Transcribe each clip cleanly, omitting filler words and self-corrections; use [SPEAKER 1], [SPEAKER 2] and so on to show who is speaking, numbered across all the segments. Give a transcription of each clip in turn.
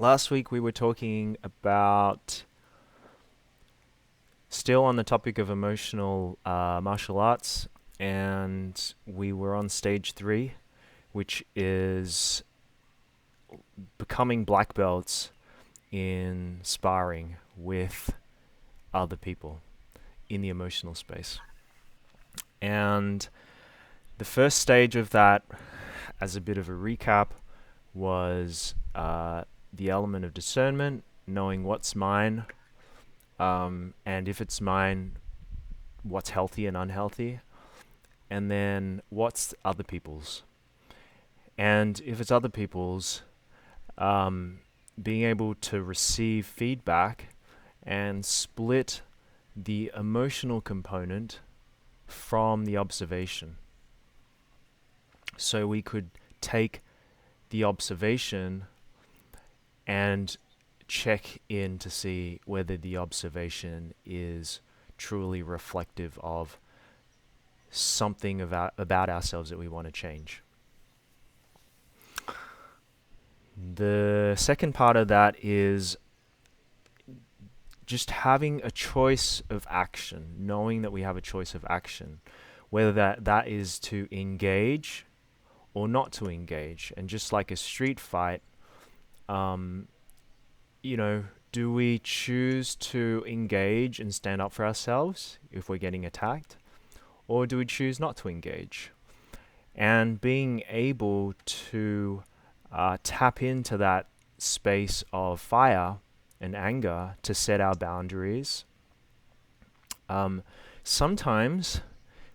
[SPEAKER 1] Last week we were talking about, still on the topic of emotional martial arts, and we were on stage 3, which is becoming black belts in sparring with other people in the emotional space. And the first stage of that, as a bit of a recap, was the element of discernment, knowing what's mine, and if it's mine, what's healthy and unhealthy, and then what's other people's. And if it's other people's, being able to receive feedback and split the emotional component from the observation. So we could take the observation and check in to see whether the observation is truly reflective of something about ourselves that we want to change. The second part of that is just having a choice of action, knowing that we have a choice of action, whether that is to engage or not to engage. And just like a street fight, do we choose to engage and stand up for ourselves if we're getting attacked, or do we choose not to engage? And being able to tap into that space of fire and anger to set our boundaries. Sometimes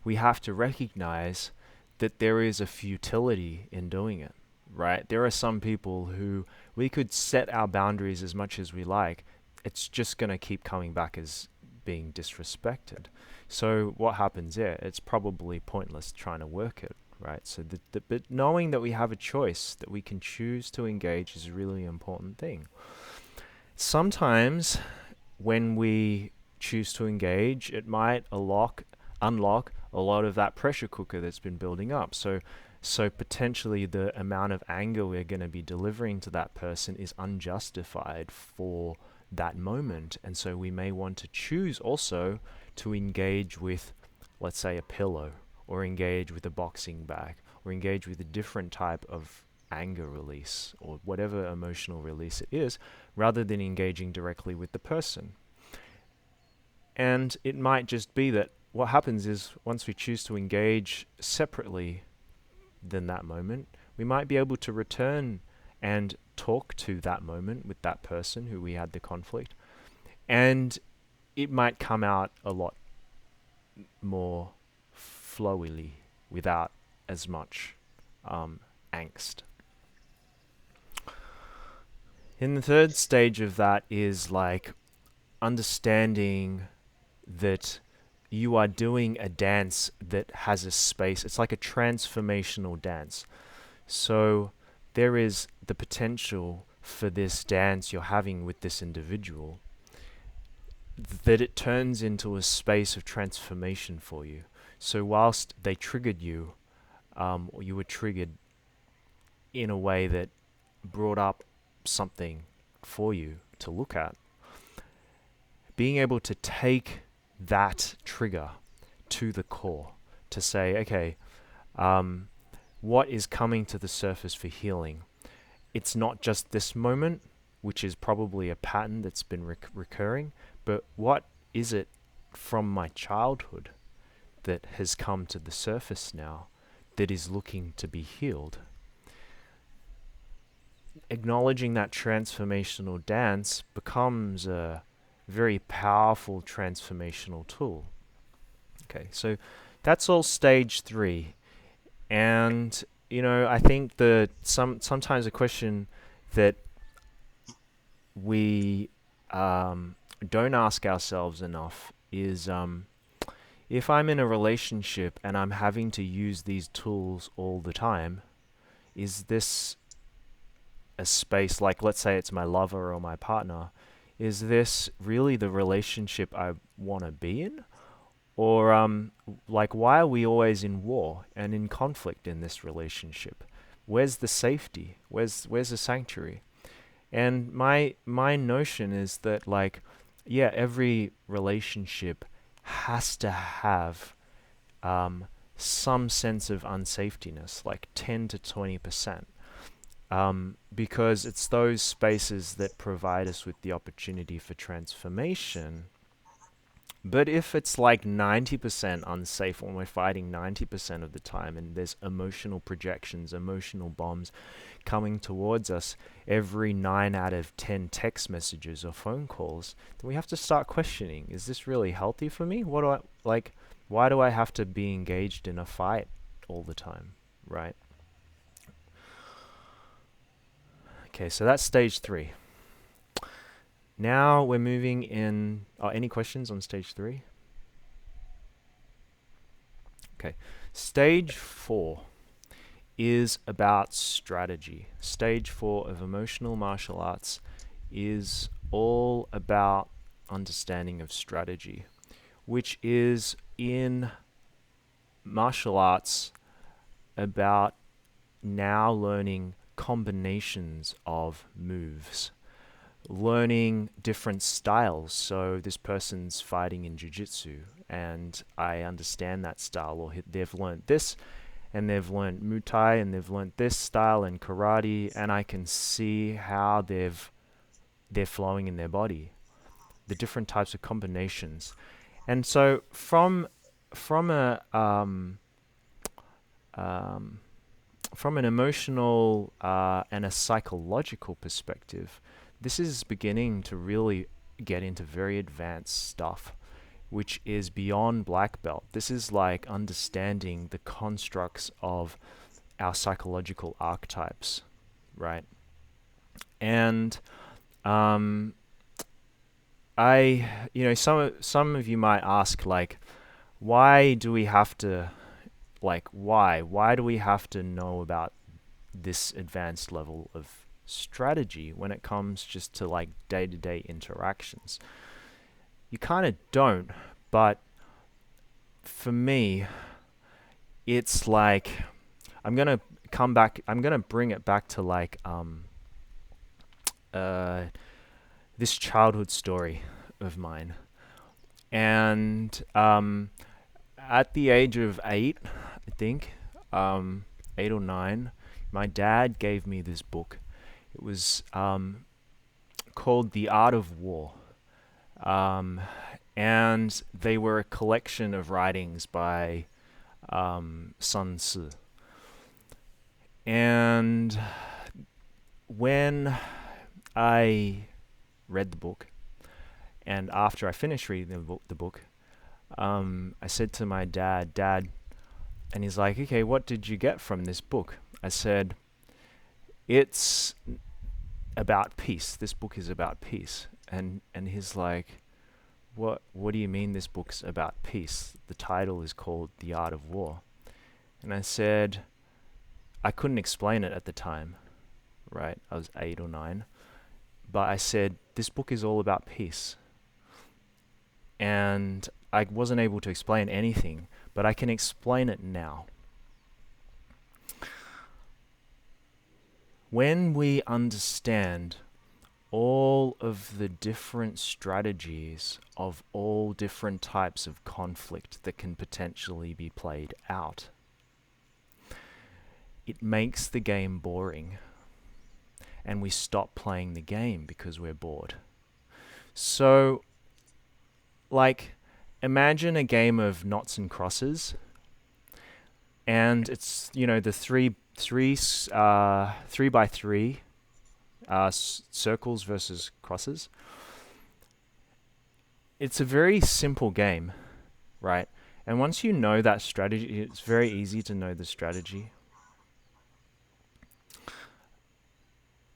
[SPEAKER 1] we have to recognize that there is a futility in doing it, right? There are some people who we could set our boundaries as much as we like. It's just going to keep coming back as being disrespected. So what happens there? It's probably pointless trying to work it, right? So but knowing that we have a choice, that we can choose to engage, is a really important thing. Sometimes when we choose to engage, it might unlock a lot of that pressure cooker that's been building up. So potentially the amount of anger we're going to be delivering to that person is unjustified for that moment. And so we may want to choose also to engage with, let's say, a pillow, or engage with a boxing bag, or engage with a different type of anger release, or whatever emotional release it is, rather than engaging directly with the person. And it might just be that what happens is, once we choose to engage separately than that moment, we might be able to return and talk to that moment with that person who we had the conflict, and it might come out a lot more flowily without as much angst. In the third stage of that is like understanding that you are doing a dance that has a space. It's like a transformational dance. So there is the potential for this dance you're having with this individual, that it turns into a space of transformation for you. So whilst they triggered you, or you were triggered in a way that brought up something for you to look at, being able to take that trigger to the core, to say, okay, what is coming to the surface for healing? It's not just this moment, which is probably a pattern that's been recurring, but what is it from my childhood that has come to the surface now that is looking to be healed? Acknowledging that transformational dance becomes a very powerful transformational tool. Okay, so that's all stage 3. And I think that sometimes a question that we don't ask ourselves enough is, if I'm in a relationship and I'm having to use these tools all the time, is this a space, like let's say it's my lover or my partner, is this really the relationship I want to be in? Or why are we always in war and in conflict in this relationship? Where's the safety? Where's the sanctuary? And my notion is that, like, yeah, every relationship has to have um, some sense of unsafetyness, like 10 to 20%, because it's those spaces that provide us with the opportunity for transformation. But if it's like 90% unsafe when we're fighting 90% of the time, and there's emotional projections, emotional bombs coming towards us every 9 out of 10 text messages or phone calls, then we have to start questioning, is this really healthy for me? What do I like? Why do I have to be engaged in a fight all the time, right? Okay, so that's stage 3. Now we're moving in. Any questions on stage 3? Okay, stage 4 is about strategy. Stage 4 of emotional martial arts is all about understanding of strategy, which is in martial arts about now learning combinations of moves, learning different styles. So this person's fighting in jiu-jitsu and I understand that style, or they've learned this and they've learned Muay Thai and they've learned this style in karate, and I can see how they're flowing in their body, the different types of combinations. And so from a um, from an emotional and a psychological perspective, this is beginning to really get into very advanced stuff, which is beyond black belt. This is like understanding the constructs of our psychological archetypes, right? And some of you might ask, like, why do we have to, like, why do we have to know about this advanced level of strategy when it comes just to like day-to-day interactions? You kind of don't, but for me, it's like I'm gonna bring it back to like this childhood story of mine. And at the age of 8, I think, 8 or 9, my dad gave me this book. It was called The Art of War. And they were a collection of writings by Sun Tzu. And when I read the book, and after I finished reading the book, I said to my dad, and he's like, okay, what did you get from this book? I said, it's about peace. This book is about peace. And he's like, what do you mean this book's about peace? The title is called The Art of War. And I said, I couldn't explain it at the time, right? I was 8 or 9. But I said, this book is all about peace. And I wasn't able to explain anything, but I can explain it now. When we understand all of the different strategies of all different types of conflict that can potentially be played out, it makes the game boring. And we stop playing the game because we're bored. So, like, imagine a game of noughts and crosses, and it's, the three by three circles versus crosses. It's a very simple game, right? And once you know that strategy, it's very easy to know the strategy.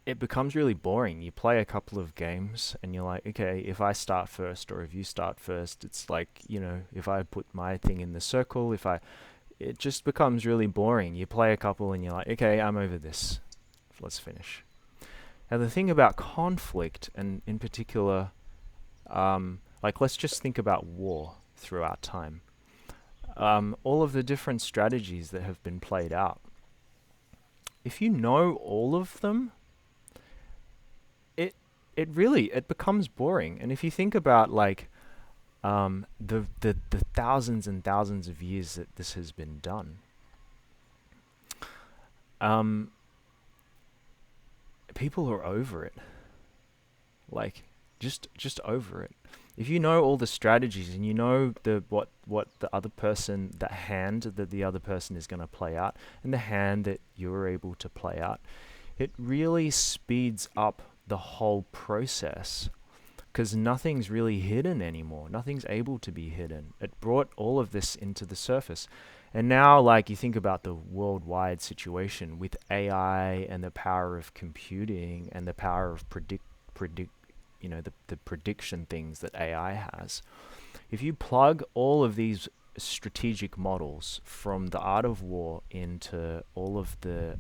[SPEAKER 1] It becomes really boring. You play a couple of games and you're like, okay, if I start first or if you start first, it's like, if I put my thing in the circle, it just becomes really boring. You play a couple and you're like, okay, I'm over this. Let's finish. Now the thing about conflict, and in particular, let's just think about war throughout time. All of the different strategies that have been played out. If you know all of them, it becomes boring. And if you think about like the thousands and thousands of years that this has been done, um, people are over it. Like, just over it. If you know all the strategies and you know what the other person, the hand that the other person is going to play out, and the hand that you're able to play out, it really speeds up the whole process because nothing's really hidden anymore. Nothing's able to be hidden. It brought all of this into the surface. And now, like, you think about the worldwide situation with AI and the power of computing and the power of predict, the prediction things that AI has. If you plug all of these strategic models from the art of war into all of the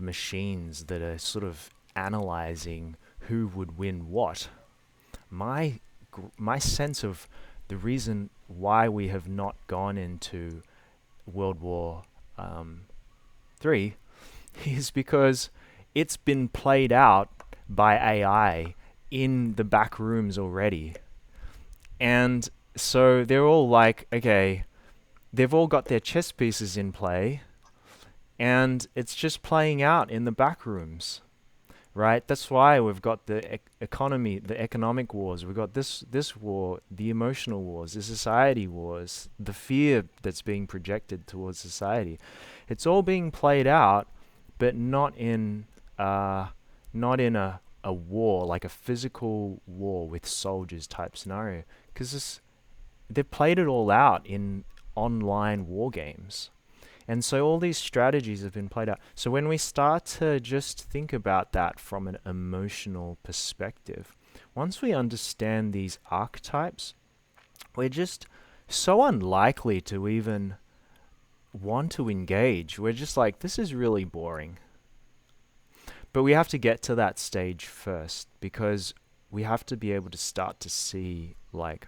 [SPEAKER 1] machines that are sort of analyzing who would win what, my sense of the reason why we have not gone into World War III is because it's been played out by AI in the back rooms already. And so they're all like, okay, they've all got their chess pieces in play, and it's just playing out in the back rooms, right? That's why we've got the economy, the economic wars. We've got this war, the emotional wars, the society wars, the fear that's being projected towards society. It's all being played out, but not in a war, like a physical war with soldiers type scenario, because they've played it all out in online war games. And so all these strategies have been played out. So when we start to just think about that from an emotional perspective, once we understand these archetypes, we're just so unlikely to even want to engage. We're just like, this is really boring. But we have to get to that stage first, because we have to be able to start to see, like,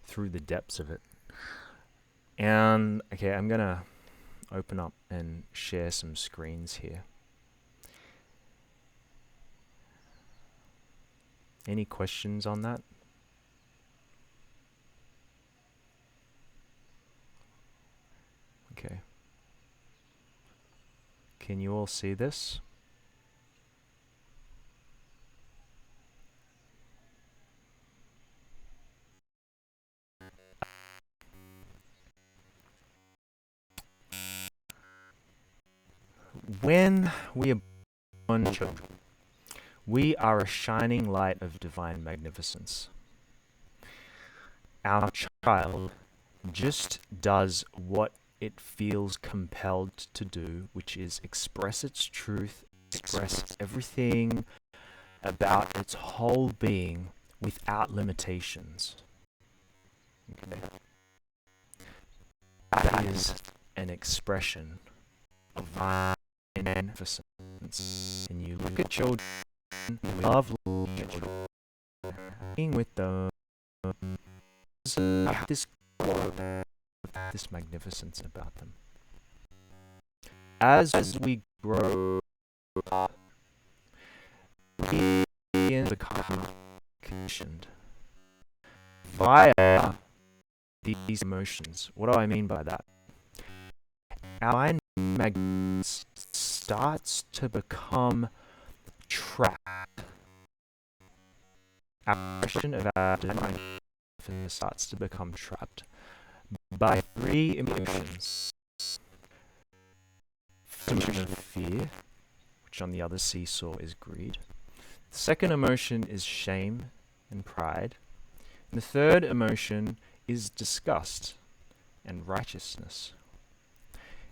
[SPEAKER 1] through the depths of it. And okay, I'm gonna open up and share some screens here. Any questions on that? Okay. Can you all see this? When we are born children, we are a shining light of divine magnificence. Our child just does what it feels compelled to do, which is express its truth, express everything about its whole being without limitations. Okay. That is an expression of divine magnificence. And you look at children, we love children, being with them, this magnificence about them. As we grow up, we begin to become conditioned via these emotions. What do I mean by that? Our mind starts to become trapped. Our question of our divine starts to become trapped by three emotions. First emotion of fear, which on the other seesaw is greed. The second emotion is shame and pride. And the third emotion is disgust and righteousness.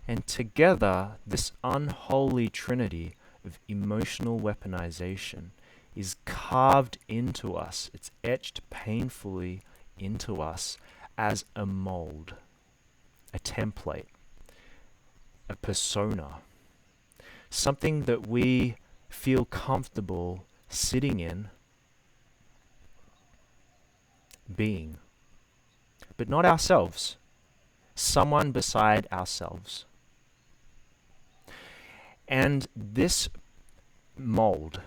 [SPEAKER 1] And together, this unholy trinity of emotional weaponization is carved into us. It's etched painfully into us as a mold, a template, a persona, something that we feel comfortable sitting in, being, but not ourselves, someone beside ourselves. And this mold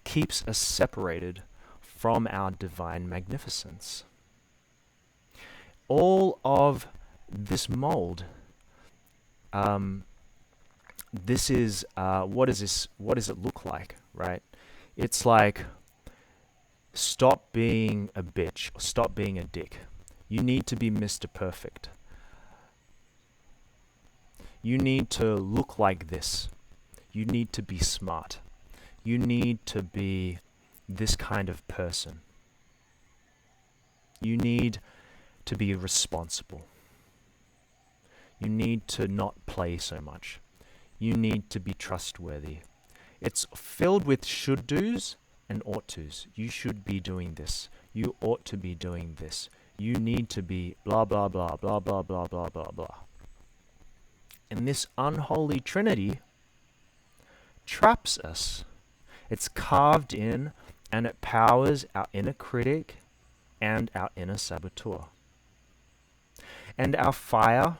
[SPEAKER 1] keeps us separated from our divine magnificence. All of this mold, this is what does it look like, right? It's like, stop being a bitch, stop being a dick. You need to be Mr. Perfect. You need to look like this. You need to be smart. You need to be this kind of person. You need to be responsible. You need to not play so much. You need to be trustworthy. It's filled with should do's and ought to's. You should be doing this. You ought to be doing this. You need to be blah, blah, blah, blah, blah, blah, blah, blah, blah. And this unholy trinity traps us. It's carved in, and it powers our inner critic and our inner saboteur. And our fire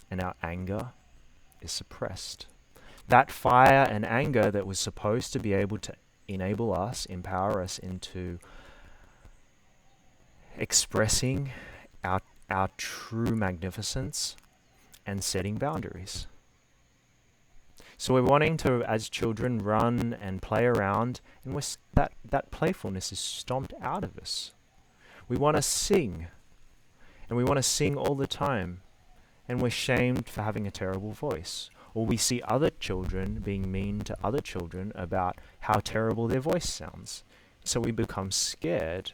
[SPEAKER 1] and our anger is suppressed. That fire and anger that was supposed to be able to enable us, empower us into expressing our true magnificence and setting boundaries. So we're wanting to, as children, run and play around, and that playfulness is stomped out of us. We want to sing, and we want to sing all the time, and we're shamed for having a terrible voice. Or we see other children being mean to other children about how terrible their voice sounds. So we become scared.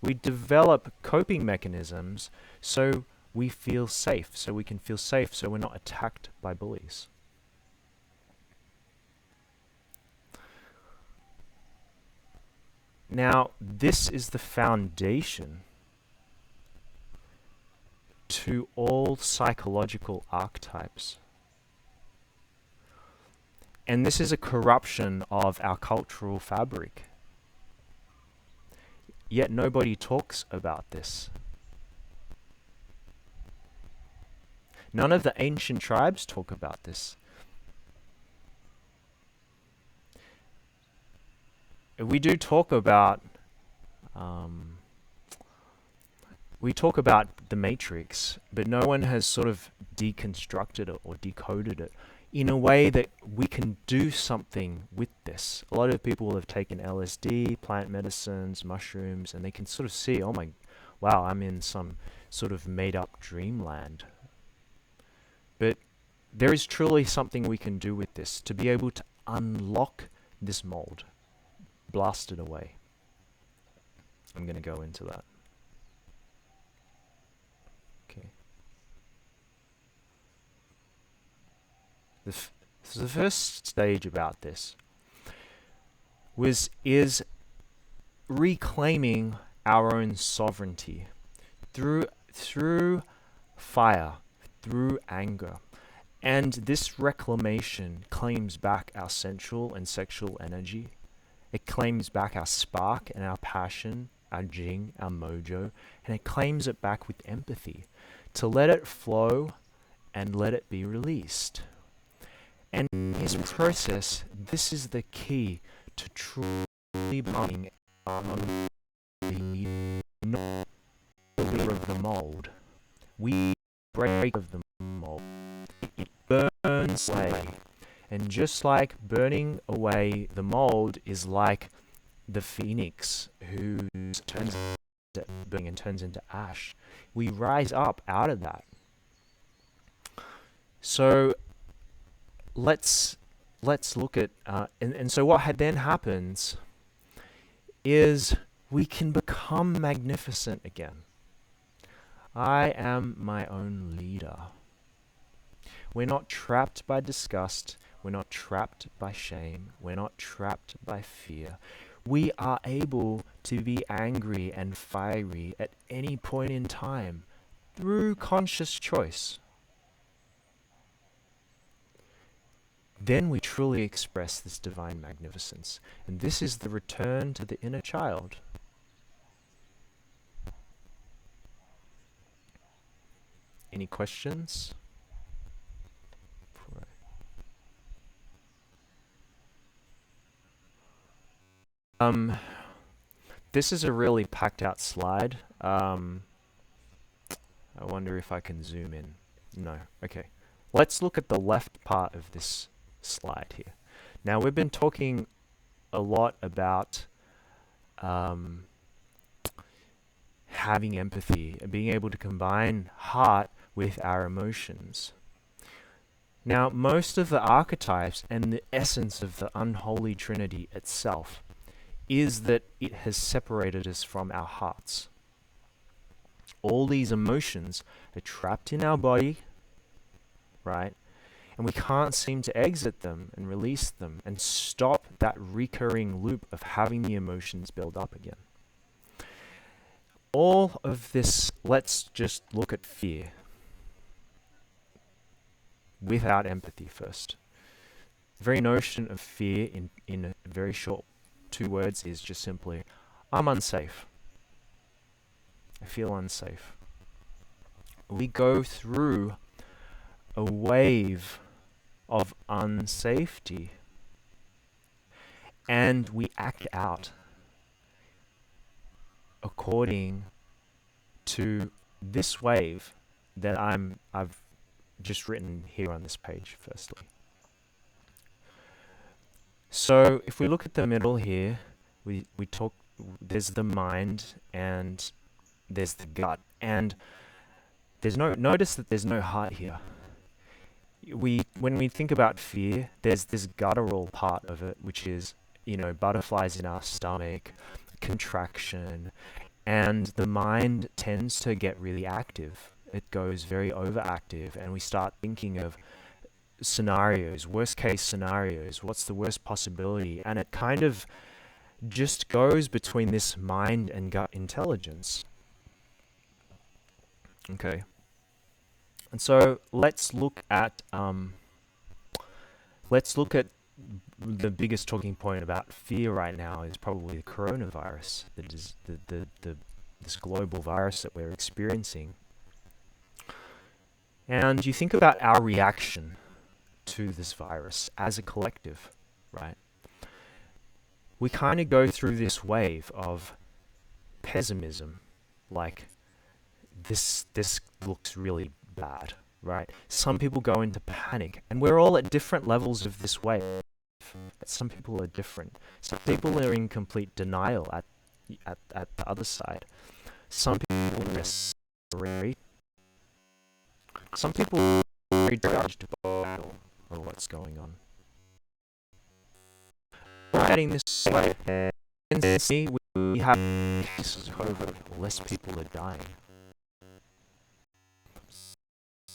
[SPEAKER 1] We develop coping mechanisms so we feel safe, so we can feel safe, so we're not attacked by bullies. Now, this is the foundation to all psychological archetypes. And this is a corruption of our cultural fabric. Yet nobody talks about this. None of the ancient tribes talk about this. We do talk about the matrix, but no one has sort of deconstructed it or decoded it in a way that we can do something with this. A lot of people have taken LSD, plant medicines, mushrooms, and they can sort of see, oh my, wow, I'm in some sort of made-up dreamland. But there is truly something we can do with this to be able to unlock this mold, blast it away. I'm going to go into that. Okay. So the first stage about this is reclaiming our own sovereignty through fire, through anger. And this reclamation claims back our sensual and sexual energy. It claims back our spark and our passion, our jing, our mojo, and it claims it back with empathy to let it flow and let it be released. And in this process, this is the key to truly becoming not the leader of the mold. We break of the mold. It burns away. And just like burning away the mold is like the phoenix who turns into burning and turns into ash, we rise up out of that. So let's look at and so what then happens is we can become magnificent again. I am my own leader. We're not trapped by disgust. We're not trapped by shame. We're not trapped by fear. We are able to be angry and fiery at any point in time through conscious choice. Then we truly express this divine magnificence. And this is the return to the inner child. Any questions? This is a really packed out slide. I wonder if I can zoom in. No. Okay. Let's look at the left part of this slide here. Now, we've been talking a lot about having empathy and being able to combine heart with our emotions. Now, most of the archetypes and the essence of the unholy trinity itself is that it has separated us from our hearts. All these emotions are trapped in our body, right? And we can't seem to exit them and release them and stop that recurring loop of having the emotions build up again. All of this, let's just look at fear without empathy first. The very notion of fear in a very short 2 words is just simply, I'm unsafe. I feel unsafe. We go through a wave of unsafety and we act out according to this wave that I've just written here on this page firstly. So if we look at the middle here, we talk, there's the mind and there's the gut, and notice that there's no heart here. When we think about fear, there's this guttural part of it, which is, butterflies in our stomach, contraction, and the mind tends to get really active. It goes very overactive, and we start thinking of scenarios, worst case scenarios, what's the worst possibility, and it kind of just goes between this mind and gut intelligence. Okay. And so let's look at the biggest talking point about fear right now is probably the coronavirus, this global virus that we're experiencing. And you think about our reaction to this virus as a collective, right? We kind of go through this wave of pessimism, like this looks really bad, right? Some people go into panic, and we're all at different levels of this wave. Some people are different. Some people are in complete denial at the other side. Some people are very. Some people are very judged by what's going on. Riding this way, and see we have cases of COVID. Less people are dying.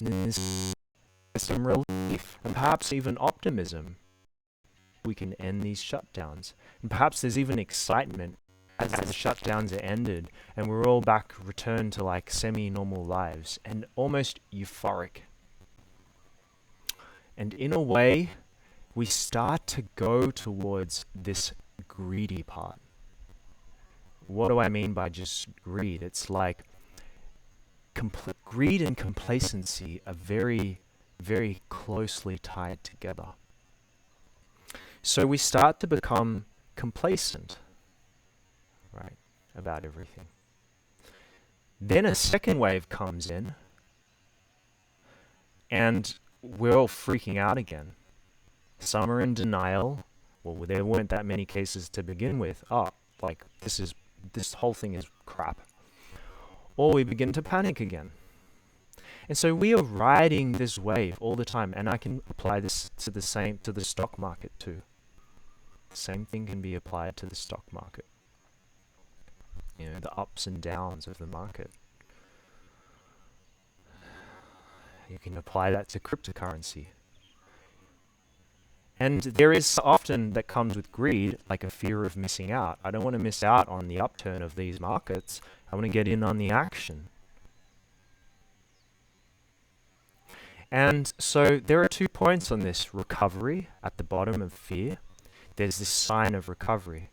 [SPEAKER 1] There's some relief and perhaps even optimism. We can end these shutdowns, and perhaps there's even excitement as the shutdowns are ended and we're all back, returned to like semi-normal lives and almost euphoric. And in a way, we start to go towards this greedy part. What do I mean by just greed? It's like greed and complacency are very, very closely tied together. So we start to become complacent, right, about everything. Then a second wave comes in, and we're all freaking out again. Some are in denial. Well, there weren't that many cases to begin with. This whole thing is crap. Or we begin to panic again. And so we are riding this wave all the time, and I can apply this to the stock market too. The same thing can be applied to the stock market. The ups and downs of the market. You can apply that to cryptocurrency. And there is often that comes with greed, like a fear of missing out. I don't want to miss out on the upturn of these markets. I want to get in on the action. And so there are 2 points on this recovery at the bottom of fear. There's this sign of recovery.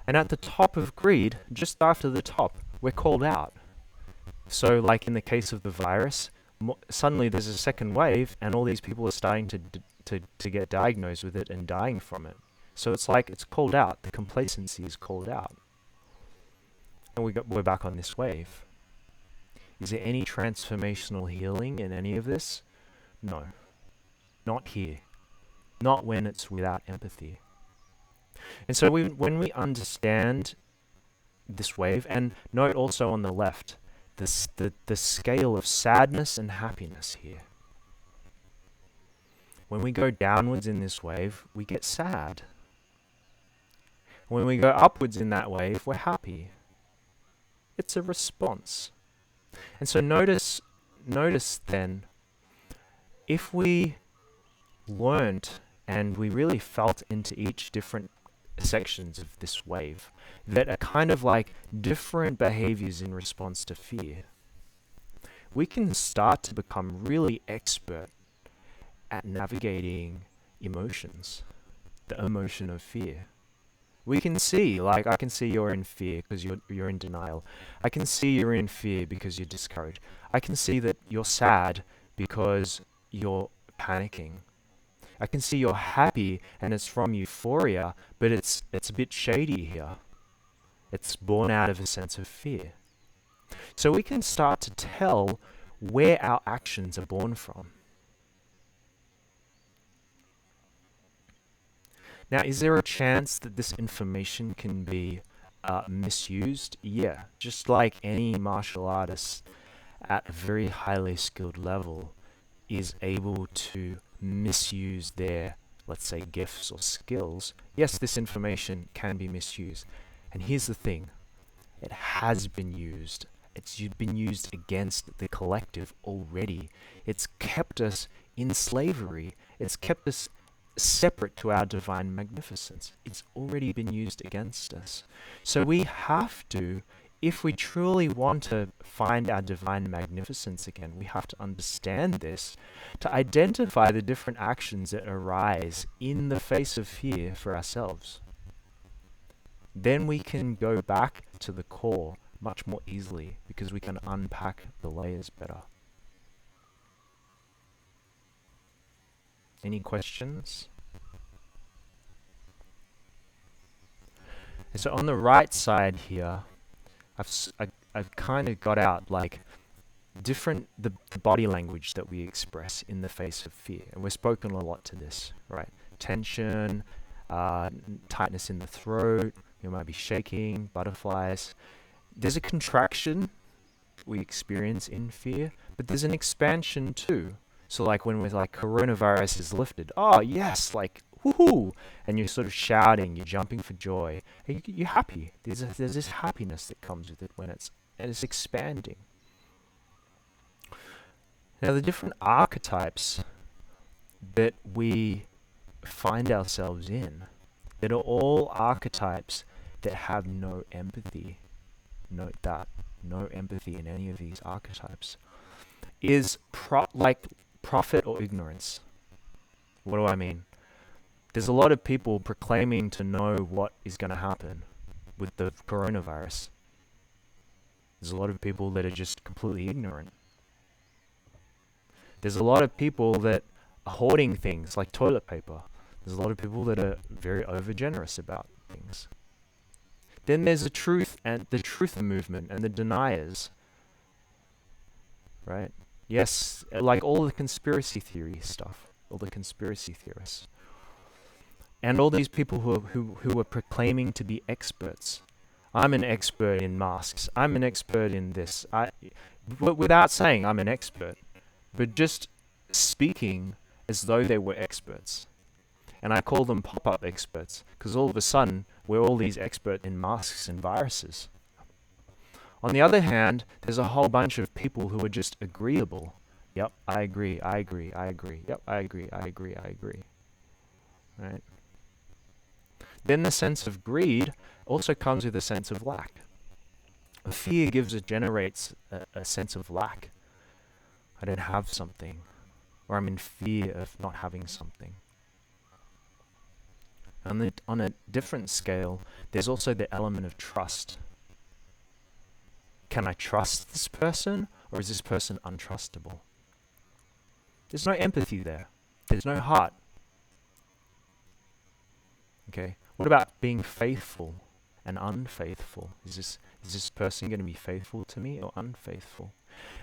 [SPEAKER 1] And at the top of greed, just after the top, we're called out. So like in the case of the virus, suddenly there's a second wave and all these people are starting to get diagnosed with it and dying from it. So it's like it's called out. The complacency is called out. And we're back on this wave. Is there any transformational healing in any of this? No. Not here. Not when it's without empathy. And so when we understand this wave, and note also on the left, the scale of sadness and happiness here. When we go downwards in this wave, we get sad. When we go upwards in that wave, we're happy. It's a response. And so notice then, if we learnt and we really felt into each different sections of this wave that are kind of like different behaviors in response to fear, we can start to become really expert at navigating emotions, the emotion of fear. We can see, like, I can see you're in fear because you're in denial. I can see you're in fear because you're discouraged. I can see that you're sad because you're panicking. I can see you're happy and it's from euphoria, but it's a bit shady here. It's born out of a sense of fear. So we can start to tell where our actions are born from. Now, is there a chance that this information can be misused? Yeah, just like any martial artist at a very highly skilled level is able to misuse their, let's say, gifts or skills. Yes, this information can be misused. And here's the thing, it has been used. It's been used against the collective already. It's kept us in slavery. It's kept us separate to our divine magnificence. It's already been used against us. So we have to, if we truly want to find our divine magnificence again, we have to understand this, to identify the different actions that arise in the face of fear for ourselves. Then we can go back to the core much more easily because we can unpack the layers better. Any questions? And so on the right side here, I've kind of got out like different the body language that we express in the face of fear, and we've spoken a lot to this, right? Tension, tightness in the throat. You might be shaking, butterflies. There's a contraction we experience in fear, but there's an expansion too. So like when we're like coronavirus is lifted, oh yes, like woohoo, and you're sort of shouting, you're jumping for joy, and you're happy. There's this happiness that comes with it when it's expanding. Now the different archetypes that we find ourselves in, that are all archetypes that have no empathy. Note that, no empathy in any of these archetypes. Is like profit or ignorance. What do I mean? There's a lot of people proclaiming to know what is going to happen with the coronavirus. There's a lot of people that are just completely ignorant. There's a lot of people that are hoarding things like toilet paper. There's a lot of people that are very overgenerous about things. Then there's the truth and the truth movement and the deniers. Right? Yes, like all the conspiracy theory stuff, all the conspiracy theorists. And all these people who are proclaiming to be experts. I'm an expert in masks. I'm an expert in this. Without saying I'm an expert, but just speaking as though they were experts. And I call them pop-up experts, because all of a sudden, we're all these experts in masks and viruses. On the other hand, there's a whole bunch of people who are just agreeable. Yep, I agree, I agree, I agree. Yep, I agree, I agree, I agree. Right? Then the sense of greed also comes with a sense of lack. Fear generates a sense of lack. I don't have something, or I'm in fear of not having something. And on a different scale, there's also the element of trust. Can I trust this person, or is this person untrustable? There's no empathy there. There's no heart. Okay. What about being faithful and unfaithful? Is this person going to be faithful to me or unfaithful?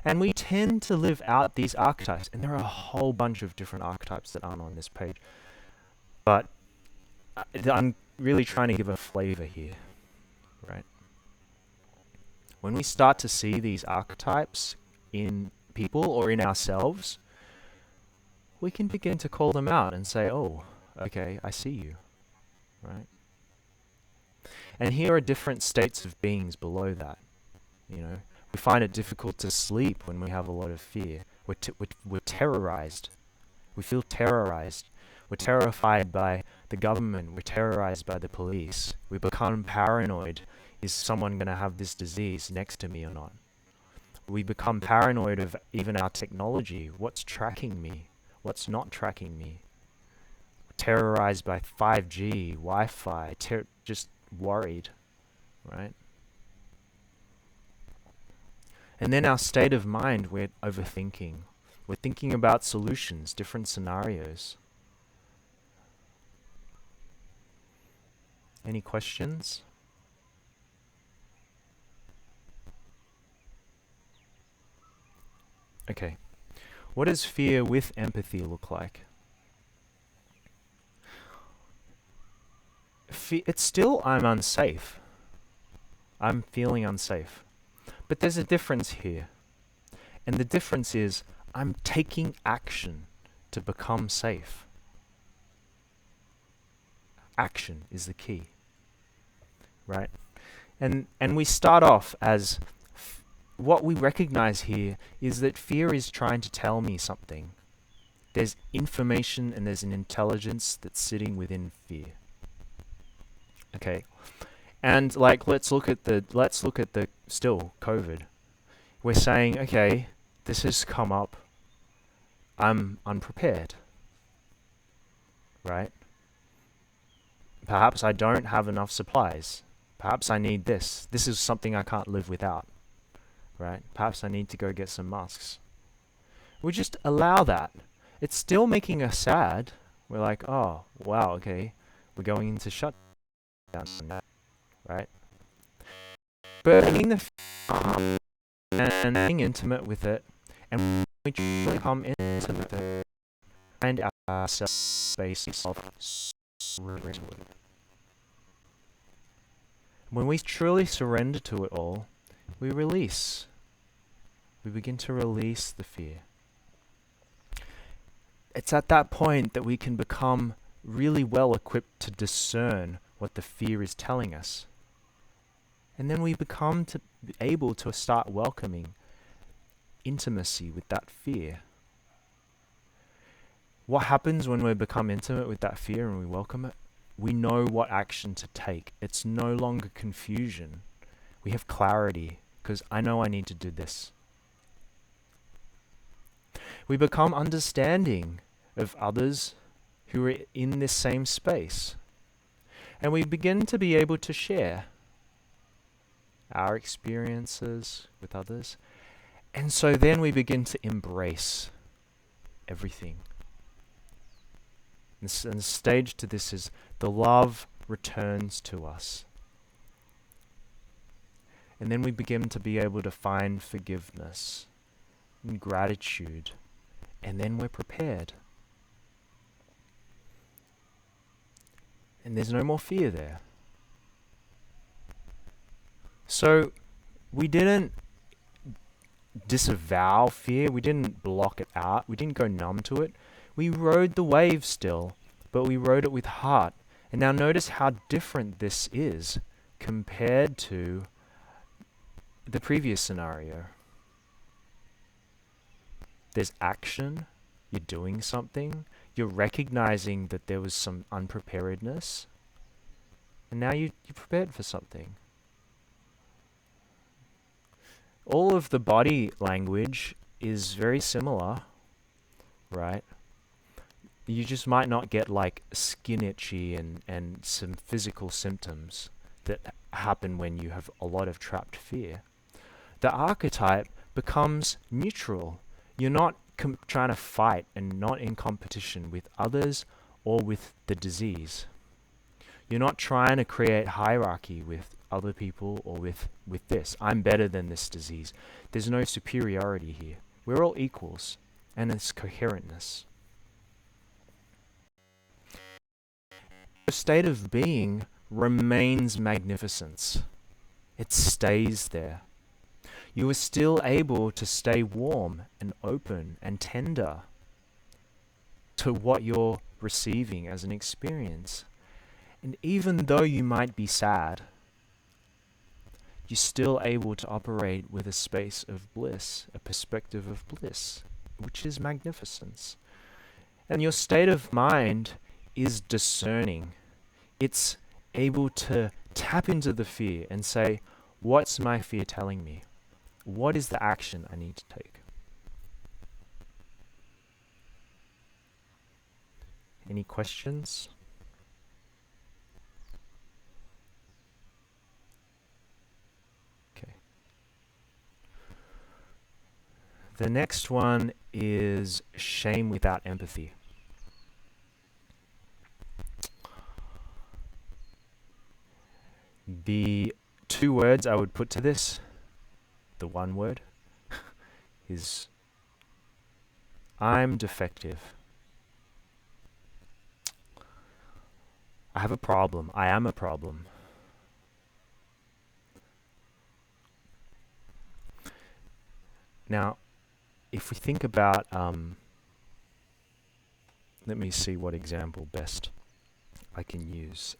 [SPEAKER 1] And we tend to live out these archetypes, and there are a whole bunch of different archetypes that aren't on this page. But I'm really trying to give a flavor here, right? When we start to see these archetypes in people or in ourselves, we can begin to call them out and say, oh, okay, I see you, right? And here are different states of beings below that. You know, we find it difficult to sleep when we have a lot of fear. We're terrorized. We feel terrorized. We're terrified by the government. We're terrorized by the police. We become paranoid. Is someone going to have this disease next to me or not? We become paranoid of even our technology. What's tracking me? What's not tracking me? We're terrorized by 5G, Wi-Fi, just worried, right? And then our state of mind, we're overthinking. We're thinking about solutions, different scenarios. Any questions? Okay. What does fear with empathy look like? It's still, I'm unsafe. I'm feeling unsafe. But there's a difference here. And the difference is, I'm taking action to become safe. Action is the key, right? And we start off as, what we recognize here is that fear is trying to tell me something. There's information and there's an intelligence that's sitting within fear. Okay, and like let's look at the still COVID. We're saying, okay, this has come up. I'm unprepared, right? Perhaps I don't have enough supplies. Perhaps I need this. This is something I can't live without, right? Perhaps I need to go get some masks. We just allow that. It's still making us sad. We're like, oh, wow, okay, we're going into shutdown, right? But being the and being intimate with it, and we truly become intimate with it, and ourselves space of surrender. When we truly surrender to it all, we release. We begin to release the fear. It's at that point that we can become really well equipped to discern what the fear is telling us. And then we become able to start welcoming intimacy with that fear. What happens when we become intimate with that fear and we welcome it? We know what action to take. It's no longer confusion. We have clarity because I know I need to do this. We become understanding of others who are in this same space. And we begin to be able to share our experiences with others. And so then we begin to embrace everything. And the stage to this is the love returns to us. And then we begin to be able to find forgiveness and gratitude. And then we're prepared. And there's no more fear there. So we didn't disavow fear. We didn't block it out. We didn't go numb to it. We rode the wave still, but we rode it with heart. And now notice how different this is compared to the previous scenario. There's action. You're doing something. You're recognizing that there was some unpreparedness. And now you're prepared for something. All of the body language is very similar, right? You just might not get like skin itchy and some physical symptoms that happen when you have a lot of trapped fear. The archetype becomes neutral. You're not trying to fight and not in competition with others or with the disease. You're not trying to create hierarchy with other people or with this. I'm better than this disease. There's no superiority here. We're all equals, and it's coherentness. The state of being remains magnificence. It stays there. You are still able to stay warm and open and tender to what you're receiving as an experience. And even though you might be sad, you're still able to operate with a space of bliss, a perspective of bliss, which is magnificence. And your state of mind is discerning. It's able to tap into the fear and say, what's my fear telling me? What is the action I need to take? Any questions? Okay. The next one is shame without empathy. The two words I would put to this, the one word, is I'm defective. I have a problem. I am a problem. Now, if we think about, let me see what example best I can use.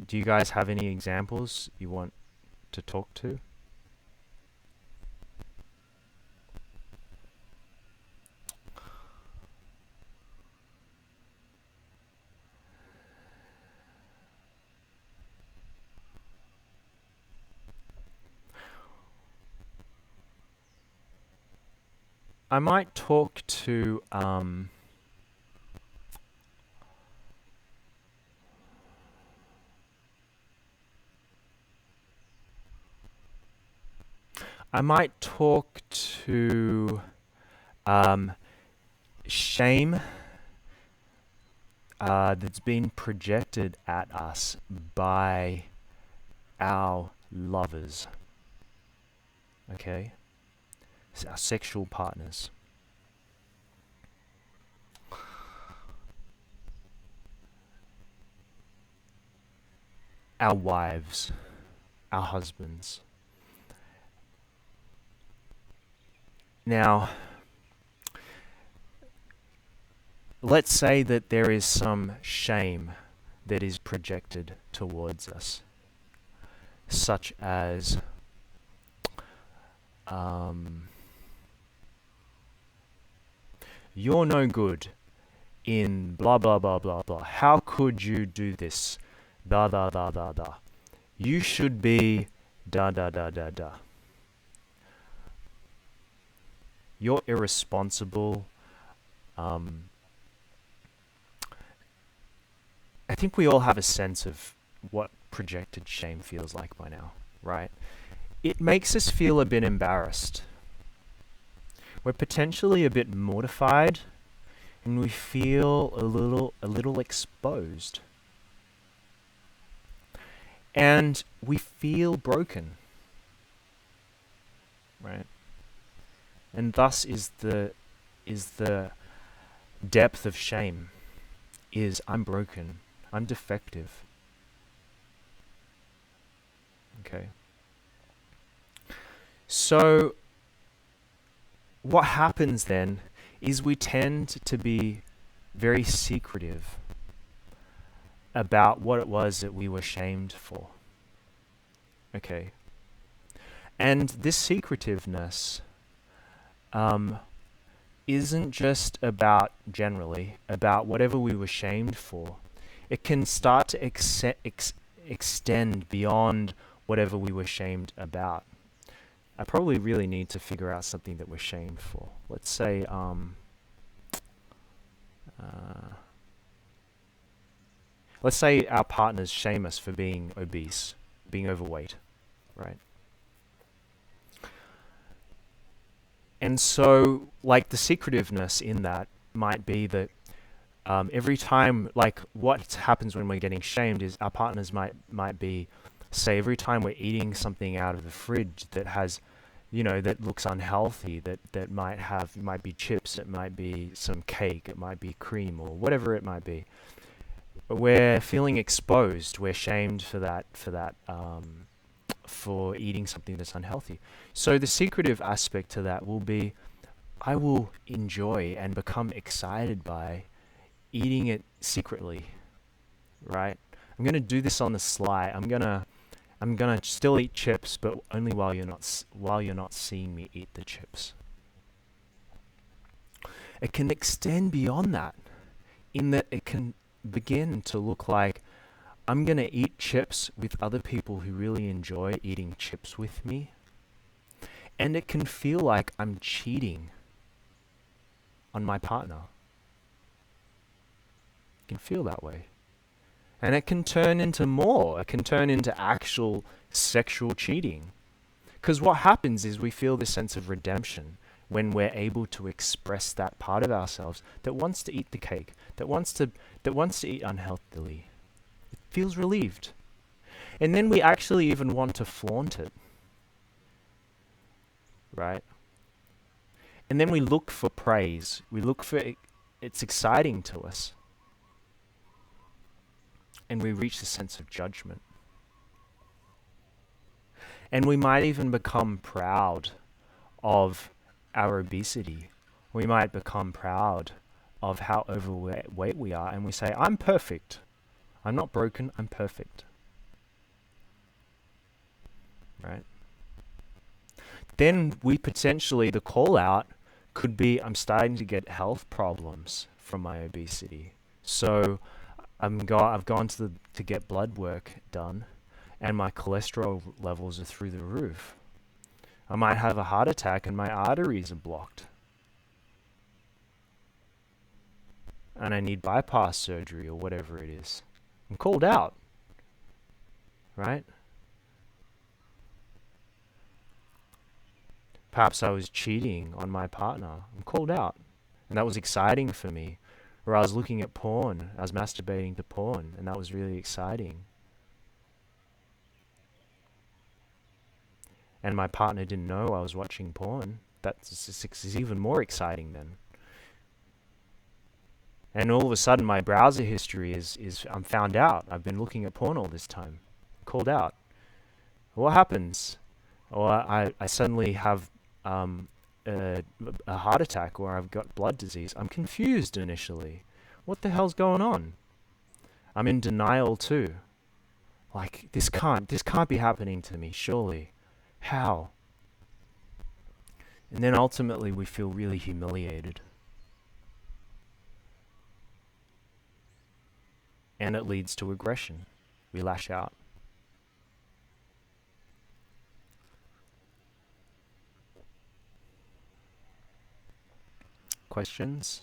[SPEAKER 1] Do you guys have any examples you want to talk to? I might talk to shame that's been projected at us by our lovers. Okay? It's our sexual partners. Our wives, our husbands. Now, let's say that there is some shame that is projected towards us, such as you're no good in blah blah blah blah blah. How could you do this? Da da da da da. You should be da da da da da. You're irresponsible. I think we all have a sense of what projected shame feels like by now, right? It makes us feel a bit embarrassed. We're potentially a bit mortified, and we feel a little exposed. And we feel broken, right? And thus is the depth of shame, is I'm broken, I'm defective. Okay. So what happens then is we tend to be very secretive about what it was that we were shamed for. Okay. And this secretiveness isn't just about, generally, about whatever we were shamed for. It can start to extend beyond whatever we were shamed about. I probably really need to figure out something that we're shamed for. Let's say, let's say our partners shame us for being obese, being overweight, right? And so like the secretiveness in that might be that every time, like what happens when we're getting shamed is our partners might be, say, every time we're eating something out of the fridge that has, that looks unhealthy, that might be chips, it might be some cake, it might be cream or whatever it might be. We're feeling exposed. We're shamed for eating something that's unhealthy. So the secretive aspect to that will be, I will enjoy and become excited by eating it secretly, right? I'm gonna do this on the sly. I'm gonna still eat chips, but only while you're not seeing me eat the chips. It can extend beyond that, in that it can begin to look like I'm gonna eat chips with other people who really enjoy eating chips with me, and it can feel like I'm cheating on my partner. It can feel that way. And it can turn into more. It can turn into actual sexual cheating. Because what happens is we feel this sense of redemption when we're able to express that part of ourselves that wants to eat the cake, that wants to eat unhealthily. It feels relieved. And then we actually even want to flaunt it. Right? And then we look for praise. We look for it's exciting to us. And we reach a sense of judgment. And we might even become proud of our obesity. We might become proud of how overweight we are, and we say, I'm perfect. I'm not broken, I'm perfect. Right? Then we potentially, the call out could be, I'm starting to get health problems from my obesity. So I've gone to get blood work done, and my cholesterol levels are through the roof. I might have a heart attack and my arteries are blocked. And I need bypass surgery or whatever it is. I'm called out. Right? Perhaps I was cheating on my partner. I'm called out. And that was exciting for me. Or I was looking at porn. I was masturbating to porn, and that was really exciting. And my partner didn't know I was watching porn. That's even more exciting then. And all of a sudden my browser history is I'm found out. I've been looking at porn all this time. Called out. What happens? Or I suddenly have a heart attack, or I've got blood disease. I'm confused initially. What the hell's going on? I'm in denial too. Like, this can't be happening to me, surely. How? And then ultimately we feel really humiliated. And it leads to aggression. We lash out. Questions?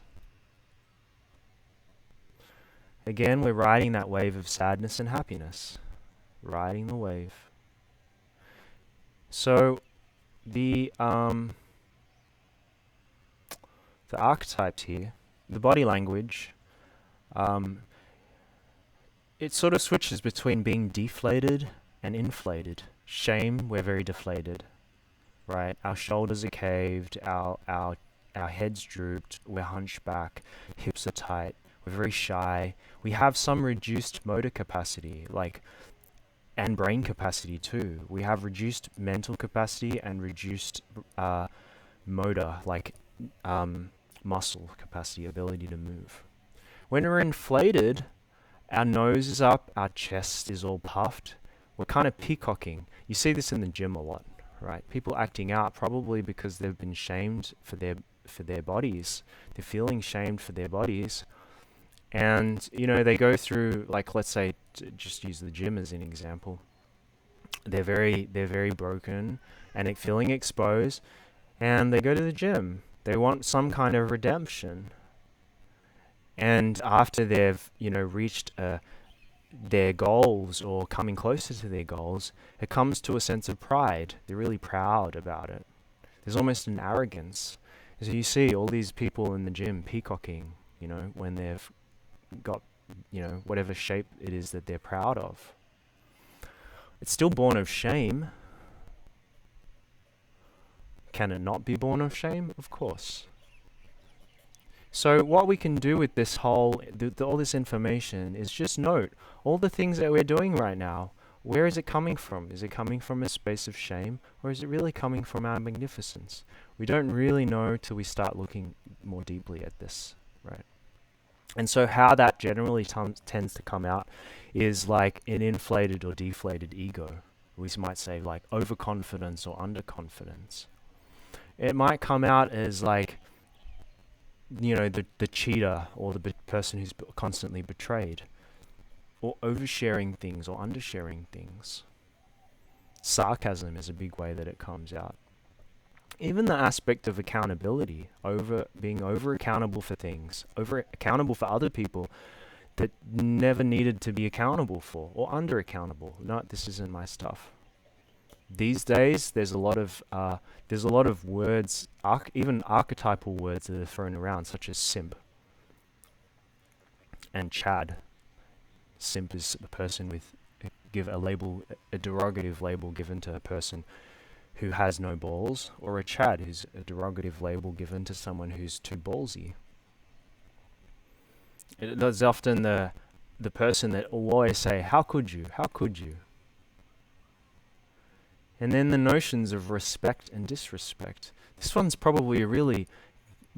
[SPEAKER 1] Again, we're riding that wave of sadness and happiness. Riding the wave. So, the archetypes here, the body language, it sort of switches between being deflated and inflated. Shame, we're very deflated, right? Our shoulders are caved, our heads drooped, we're hunchback, hips are tight, we're very shy. We have some reduced motor capacity, and brain capacity too. We have reduced mental capacity and reduced motor, muscle capacity, ability to move. When we're inflated, our nose is up, our chest is all puffed. We're kind of peacocking. You see this in the gym a lot, right? People acting out probably because they've been shamed for their bodies. They're feeling shamed for their bodies. And, they go through, let's say, just use the gym as an example. They're very broken and feeling exposed, and they go to the gym. They want some kind of redemption. And after they've, reached their goals or coming closer to their goals, it comes to a sense of pride. They're really proud about it. There's almost an arrogance. So you see all these people in the gym peacocking, when they've got, whatever shape it is that they're proud of. It's still born of shame. Can it not be born of shame? Of course. So what we can do with this whole, all this information is just note all the things that we're doing right now. Where is it coming from? Is it coming from a space of shame, or is it really coming from our magnificence? We don't really know till we start looking more deeply at this, right? And so how that generally tends to come out is like an inflated or deflated ego. We might say like overconfidence or underconfidence. It might come out as like, the cheater or the person who's constantly betrayed, or oversharing things or undersharing things. Sarcasm is a big way that it comes out. Even the aspect of accountability, being over accountable for things, over accountable for other people that never needed to be accountable for, or under accountable. No, this isn't my stuff. These days, there's a lot of words, even archetypal words that are thrown around, such as simp and Chad. Simp is a person give a label, a derogative label given to a person who has no balls, or a Chad who's a derogative label given to someone who's too ballsy. There's often the person that will always say, "How could you? How could you?" And then the notions of respect and disrespect. This one's probably a really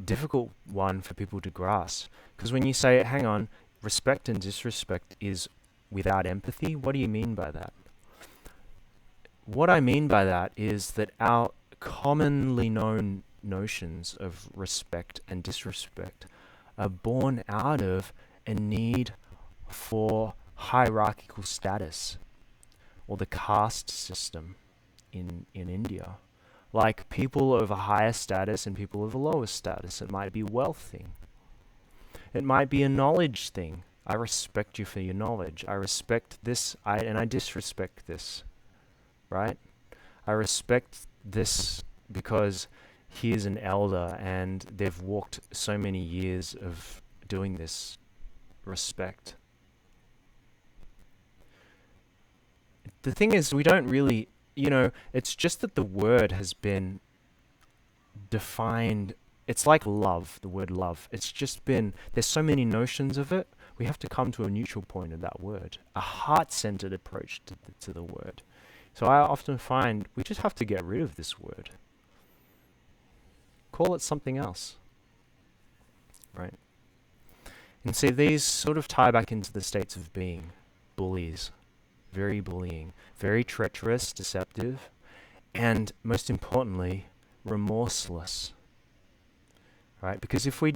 [SPEAKER 1] difficult one for people to grasp. Because when you say, hang on, respect and disrespect is without empathy, what do you mean by that? What I mean by that is that our commonly known notions of respect and disrespect are born out of a need for hierarchical status, or the caste system in India. Like people of a higher status and people of a lower status. It might be wealth thing. It might be a knowledge thing. I respect you for your knowledge. I respect this, and I disrespect this. Right? I respect this because he is an elder and they've walked so many years of doing this. Respect. The thing is, we don't really, it's just that the word has been defined. It's like love, the word love. It's just been, there's so many notions of it. We have to come to a neutral point of that word, a heart-centered approach to the word. So I often find we just have to get rid of this word. Call it something else. Right? And see, these sort of tie back into the states of being. Bullies. Very bullying. Very treacherous, deceptive, and most importantly, remorseless. Right? Because if we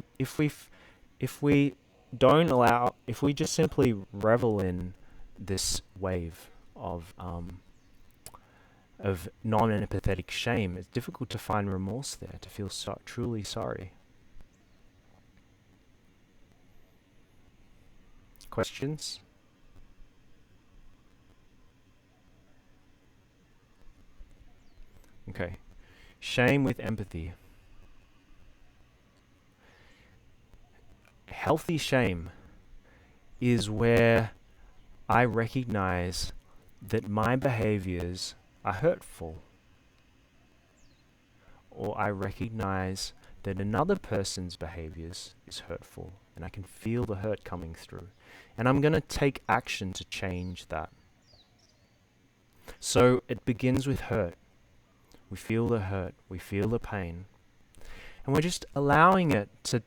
[SPEAKER 1] just simply revel in this wave of non-empathetic shame, it's difficult to find remorse there, to feel truly sorry. Questions? Okay. Shame with empathy. Healthy shame is where I recognize that my behaviors are hurtful, or I recognize that another person's behaviors is hurtful, and I can feel the hurt coming through, and I'm going to take action to change that. So it begins with hurt. We feel the hurt, we feel the pain, and we're just allowing it to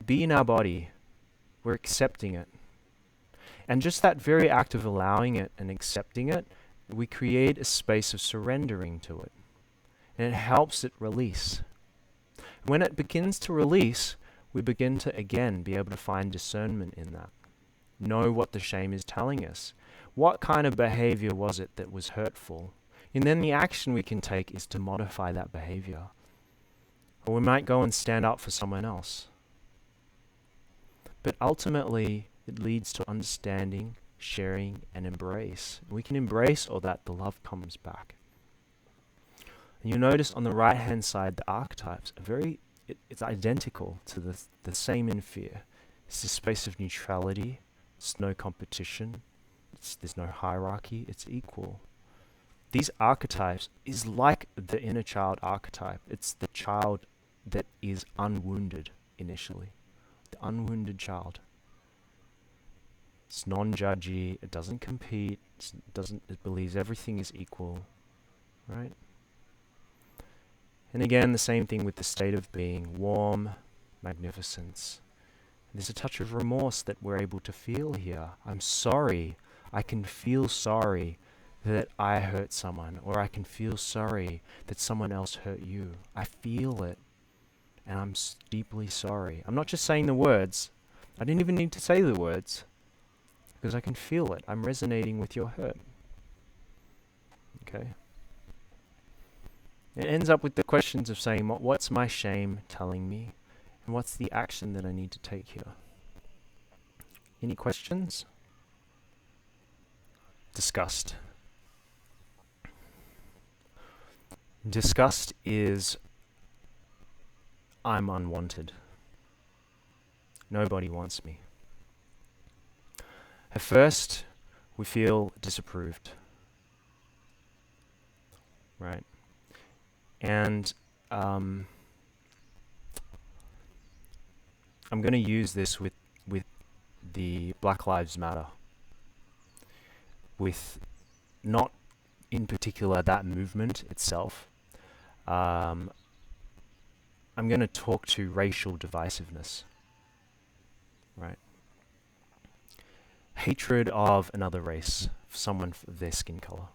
[SPEAKER 1] be in our body. We're accepting it. And just that very act of allowing it and accepting it, we create a space of surrendering to it. And it helps it release. When it begins to release, we begin to again be able to find discernment in that. Know what the shame is telling us. What kind of behavior was it that was hurtful? And then the action we can take is to modify that behavior. Or we might go and stand up for someone else. But ultimately, it leads to understanding, sharing, and embrace. We can embrace all that, the love comes back. And you'll notice on the right-hand side, the archetypes are it's identical to the same in fear. It's a space of neutrality. It's no competition. There's no hierarchy. It's equal. These archetypes is like the inner child archetype. It's the child that is unwounded initially. The unwounded child. It's non-judgy. It doesn't compete. It believes everything is equal, right? And again, the same thing with the state of being, warm magnificence. There's a touch of remorse that we're able to feel here. I'm sorry. I can feel sorry that I hurt someone, or I can feel sorry that someone else hurt you. I feel it, and I'm deeply sorry. I'm not just saying the words. I didn't even need to say the words, because I can feel it. I'm resonating with your hurt. Okay? It ends up with the questions of saying, what's my shame telling me? And what's the action that I need to take here? Any questions? Disgust. Disgust is, I'm unwanted. Nobody wants me. At first, we feel disapproved. Right? And I'm going to use this with the Black Lives Matter. With not in particular that movement itself. I'm going to talk to racial divisiveness. Right? Hatred of another race, someone of their skin color.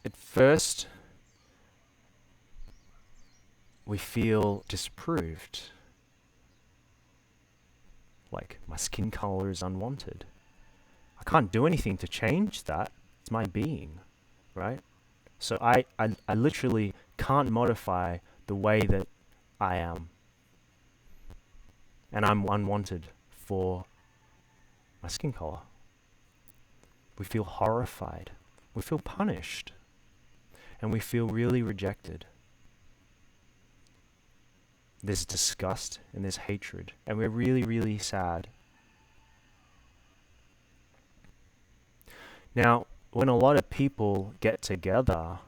[SPEAKER 1] At first, we feel disapproved. Like, my skin color is unwanted. I can't do anything to change that. It's my being, right? So I literally can't modify the way that I am. And I'm unwanted for my skin color. We feel horrified. We feel punished. And we feel really rejected. There's disgust and there's hatred. And we're really, really sad. Now, when a lot of people get together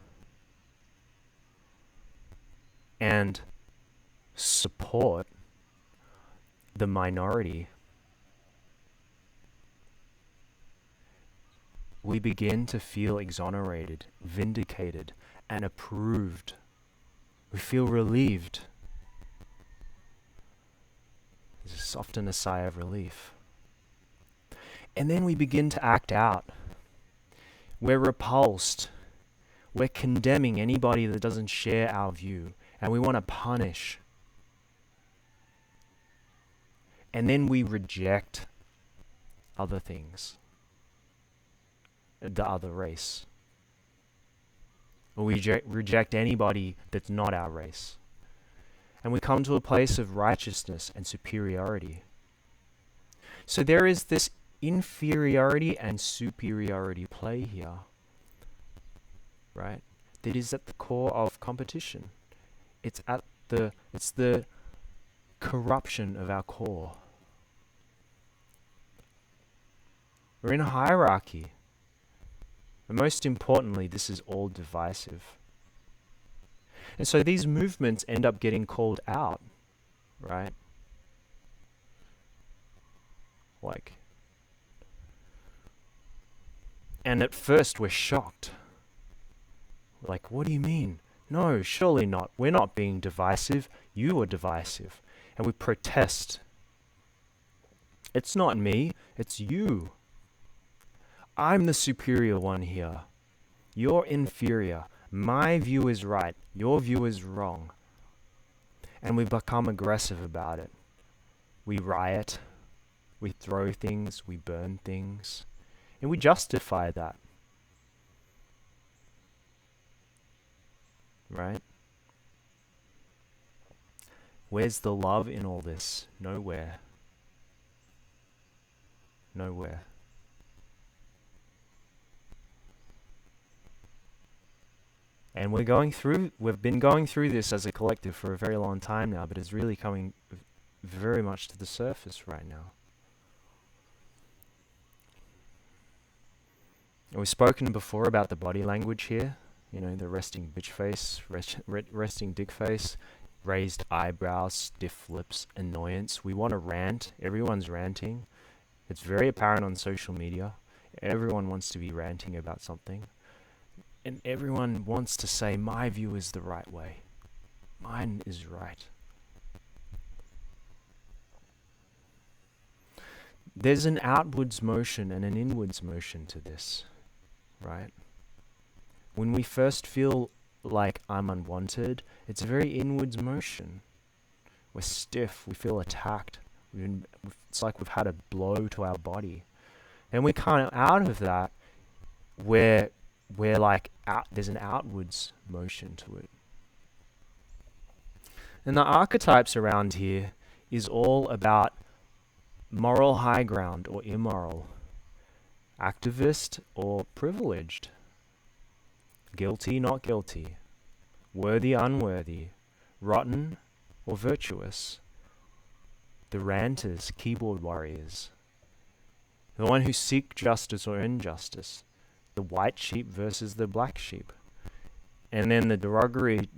[SPEAKER 1] and support the minority, we begin to feel exonerated, vindicated, and approved. We feel relieved. There's often a sigh of relief. And then we begin to act out. We're repulsed. We're condemning anybody that doesn't share our view. And we want to punish. And then we reject other things. The other race. Or we reject anybody that's not our race. And we come to a place of righteousness and superiority. So there is this inferiority and superiority play here, right? That is at the core of competition. It's the corruption of our core. We're in a hierarchy. And most importantly, this is all divisive. And so these movements end up getting called out, right? And at first we're shocked. Like, what do you mean? No, surely not. We're not being divisive. You are divisive. And we protest. It's not me, it's you. I'm the superior one here. You're inferior. My view is right. Your view is wrong. And we become aggressive about it. We riot. We throw things. We burn things. And we justify that. Right? Where's the love in all this? Nowhere. Nowhere. And we've been going through this as a collective for a very long time now, but it's really coming very much to the surface right now. And we've spoken before about the body language here, the resting bitch face, resting dick face, raised eyebrows, stiff lips, annoyance. We want to rant. Everyone's ranting. It's very apparent on social media. Everyone wants to be ranting about something. And everyone wants to say, my view is the right way. Mine is right. There's an outwards motion and an inwards motion to this, right? When we first feel like I'm unwanted, it's a very inwards motion. We're stiff, we feel attacked. It's like we've had a blow to our body. And we come out of that where we're like, there's an outwards motion to it. And the archetypes around here is all about moral high ground or immoral, activist or privileged, guilty, not guilty, worthy, unworthy, rotten or virtuous, the ranters, keyboard warriors, the one who seek justice or injustice, the white sheep versus the black sheep, and then the derogatory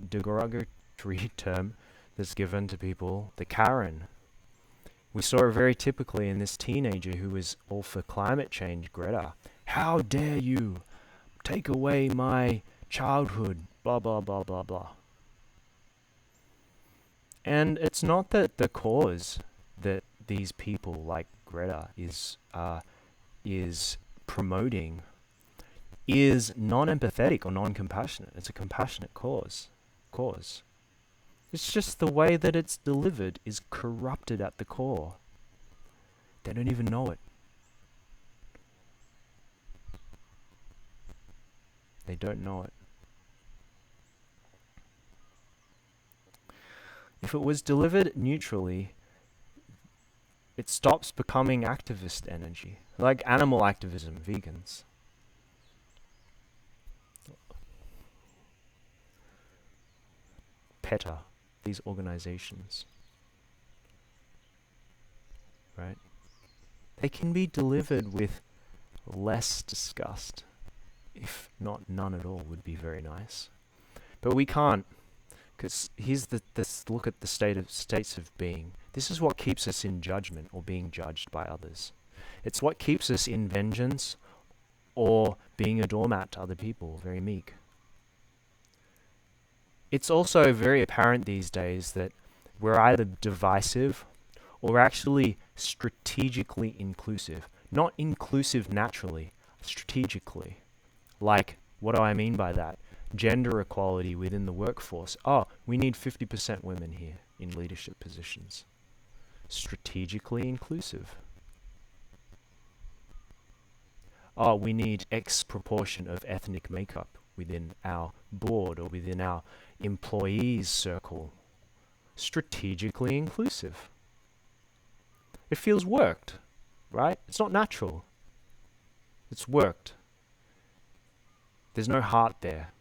[SPEAKER 1] term that's given to people, the Karen. We saw it very typically in this teenager who was all for climate change, Greta. How dare you take away my childhood, blah, blah, blah, blah, blah. And it's not that the cause that these people like Greta is promoting is non-empathetic or non-compassionate. It's a compassionate cause. It's just the way that it's delivered is corrupted at the core. They don't even know it. They don't know it. If it was delivered neutrally, it stops becoming activist energy, like animal activism, vegans. PETA, these organizations, right? They can be delivered with less disgust, if not none at all would be very nice. But we can't, because here's this look at the states of being. This is what keeps us in judgment or being judged by others. It's what keeps us in vengeance or being a doormat to other people, very meek. It's also very apparent these days that we're either divisive or actually strategically inclusive. Not inclusive naturally, strategically. Like, what do I mean by that? Gender equality within the workforce. Oh, we need 50% women here in leadership positions. Strategically inclusive. Oh, we need X proportion of ethnic makeup within our board or within our employees circle. Strategically inclusive. It feels worked, right? It's not natural. It's worked. There's no heart there.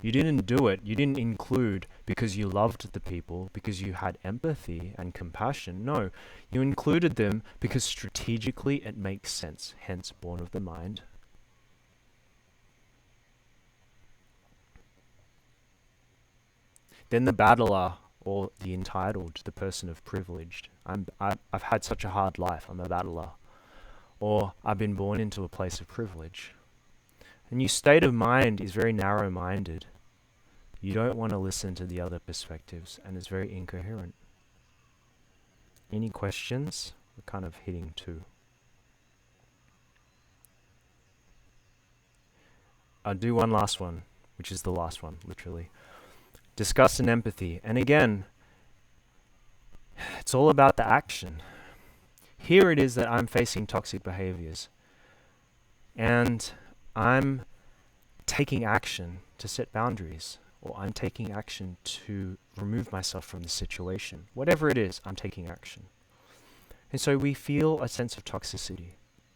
[SPEAKER 1] You didn't do it, you didn't include because you loved the people, because you had empathy and compassion. No, you included them because strategically it makes sense, hence born of the mind. Then the battler, or the entitled, the person of privileged. I've had such a hard life, I'm a battler. Or I've been born into a place of privilege. And your state of mind is very narrow-minded. You don't want to listen to the other perspectives, and it's very incoherent. Any questions? We're kind of hitting 2. I'll do one last one, which is the last one, literally. Disgust and empathy. And again, it's all about the action. Here it is that I'm facing toxic behaviors. And I'm taking action to set boundaries, or I'm taking action to remove myself from the situation. Whatever it is, I'm taking action. And so we feel a sense of toxicity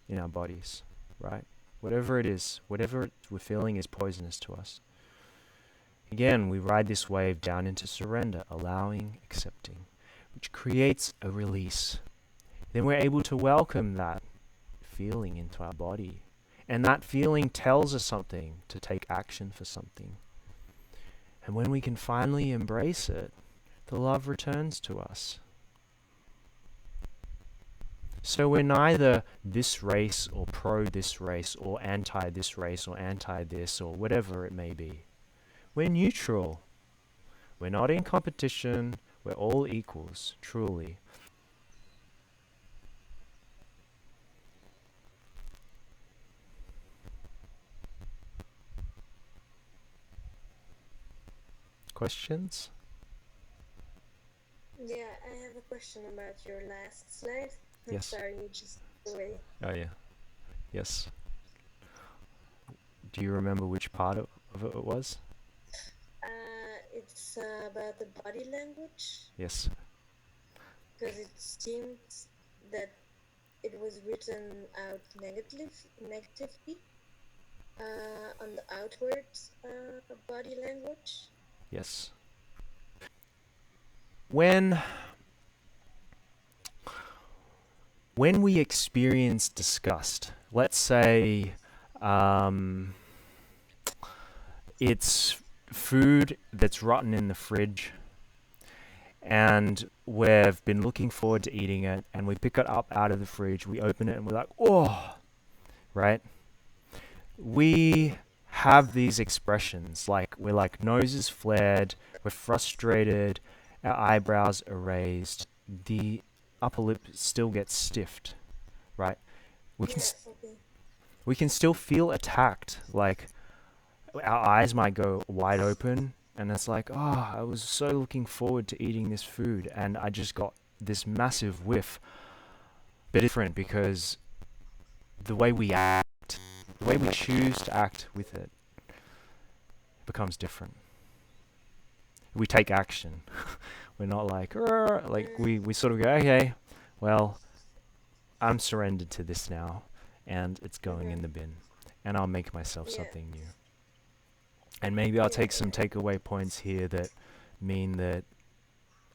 [SPEAKER 1] in our bodies, right? Whatever it is, whatever we're feeling is poisonous to us. Again, we ride this wave down into surrender, allowing, accepting, which creates a release. Then we're able to welcome that feeling into our body. And that feeling tells us something, to take action for something. And when we can finally embrace it, the love returns to us. So we're neither this race or pro this race or anti this race or anti this or whatever it may be. We're neutral. We're not in competition. We're all equals, truly. Questions?
[SPEAKER 2] Yeah, I have a question about your last slide. I'm
[SPEAKER 1] Yes.
[SPEAKER 2] sorry, you just away.
[SPEAKER 1] Oh, yeah. Yes. Do you remember which part of it was?
[SPEAKER 2] It's about the body language,
[SPEAKER 1] Yes.
[SPEAKER 2] because it seems that it was written out negatively on the outward body language.
[SPEAKER 1] Yes. When we experience disgust, let's say it's food that's rotten in the fridge and we've been looking forward to eating it and we pick it up out of the fridge, we open it and we're like, oh, right? We have these expressions like we're like noses flared, we're frustrated, our eyebrows are raised, the upper lip still gets stiffed, right? We can
[SPEAKER 2] Yes, okay.
[SPEAKER 1] we can still feel attacked, like our eyes might go wide open and it's like, oh, I was so looking forward to eating this food and I just got this massive whiff. But it's different because the way we act, the way we choose to act with it becomes different. We take action. We're not like, we sort of go, okay, well, I'm surrendered to this now and it's going in the bin and I'll make myself
[SPEAKER 2] Yeah,
[SPEAKER 1] something new. And maybe I'll take some
[SPEAKER 2] yeah.
[SPEAKER 1] takeaway points here that mean that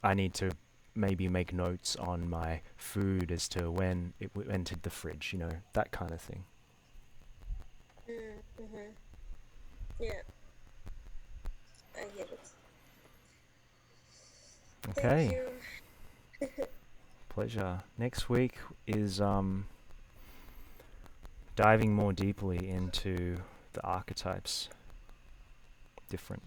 [SPEAKER 1] I need to maybe make notes on my food as to when it entered the fridge, that kind of thing.
[SPEAKER 2] Mm-hmm. Yeah, I get it. Thank
[SPEAKER 1] Okay,
[SPEAKER 2] you.
[SPEAKER 1] pleasure. Next week is diving more deeply into the archetypes, different